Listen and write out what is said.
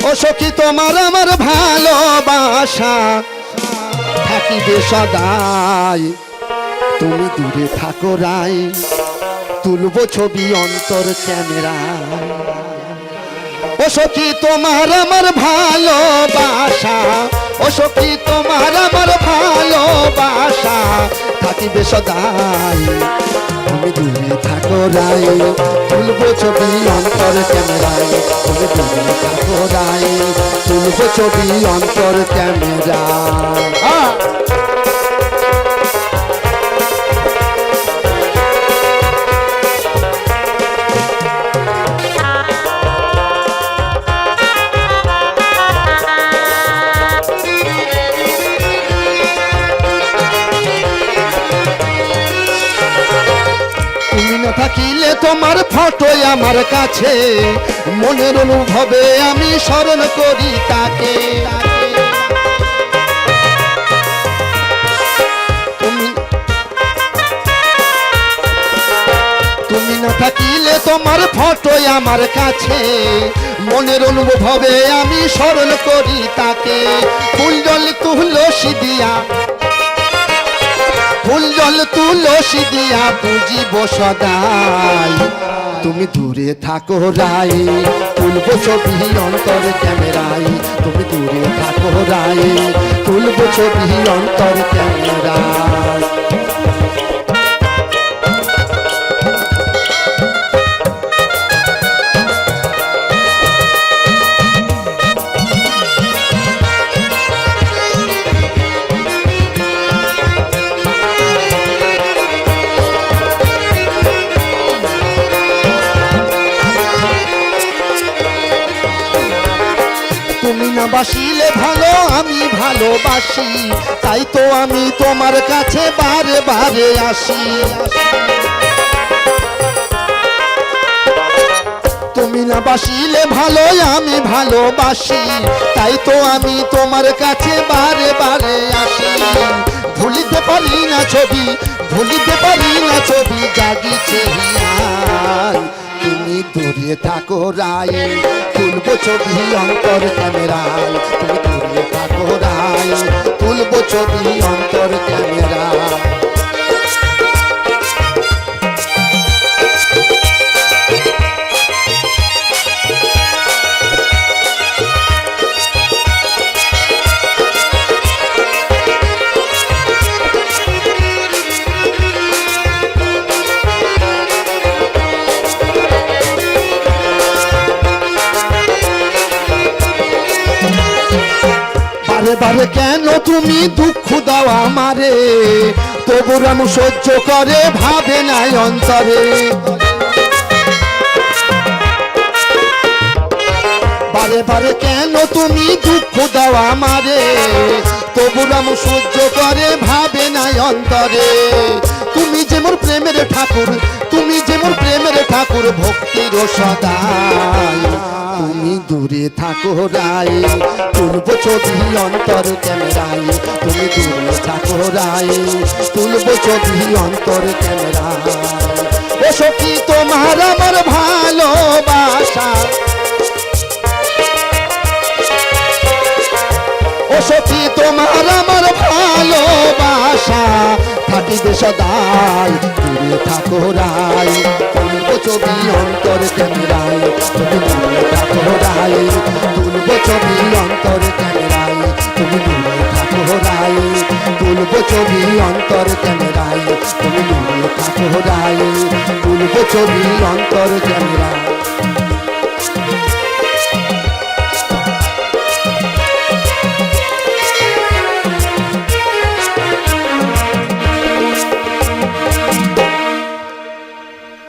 ও সখী তোমার আমার ভালোবাসা থাকিবে সদাই, তুমি দূরে থাকো রাই, তুলবো ছবি অন্তর ক্যামেরায়। ও সখী তোমার আমার ভালোবাসা, ও সখী তোমার আমার ভালোবাসা থাকিবে সদাই, তুমি দূরে থাকো রাই, তুলবো ছবি অন্তর ক্যামেরায়। তুমি দূরে থাকো রাই, তুলবো ছবি অন্তর ক্যামেরায়। থাকিলে তোমার ফটো আমার কাছে, মনের অনুভবে আমি স্মরণ করি তাকে। তুমি না থাকিলে তোমার ফটো আমার কাছে, মনের অনুভবে আমি স্মরণ করি তাকে। ফুল জল তুলসী দিয়া, ফুল জল তুলসী দিয়া পুজিব সদাই, তুমি দূরে থাকো রাই, তুলবো ছবি অন্তর ক্যামেরায়। তুমি দূরে থাকো রাই, তুলবো ছবি অন্তর ক্যামেরায়। তুমি না বাসিলে ভালো আমি ভালোবাসি, তাই তো আমি তোমার কাছে বারে বারে আসি। তুমি না বাসিলে ভালো আমি ভালোবাসি, তাই তো আমি তোমার কাছে বারে বারে আসি। ভুলিতে পারি না ছবি, ভুলিতে পারি না ছবি জাগিছে হিয়ায়, তুমি দূরে থাকো রাই, তুলবো ছবি অন্তর ক্যামেরায়। তুমি দূরে থাকো রাই, তুলবো ছবি অন্তর ক্যামেরায়। বারে বারে কেন তুমি দুঃখ দাও আমারে, তবু আমি সহ্য করে ভাবে নাই অন্তরে। বারে বারে কেন তুমি দুঃখ দাও আমারে, তবু আমি সহ্য করে ভাবে নাই অন্তরে। তুমি যে মোর প্রেমের ঠাকুর, তুমি যে মোর প্রেমের ঠাকুর, ভক্তির সদাই, তুমি দূরে থাকো রাই, তুলবো ছবি অন্তর ক্যামেরায়। তুমি দূরে থাকো রাই, তুলবো ছবি অন্তর ক্যামেরায়। ও সখী তোমার আমার ভালোবাসা, ও সখী তোমার আমার ভালোবাসা থাকিবে সদাই, দূরে থাকো রাই, তুলবো ছবি অন্তর ক্যামেরায়। তুমি দূরে থাকো রাই, তুলবো ছবি অন্তর ক্যামেরায়। তুমি দূরে থাকো রাই, তুলবো ছবি অন্তর ক্যামেরায়। তুমি দূরে থাকো রাই, তুলবো ছবি অন্তর ক্যামেরায়।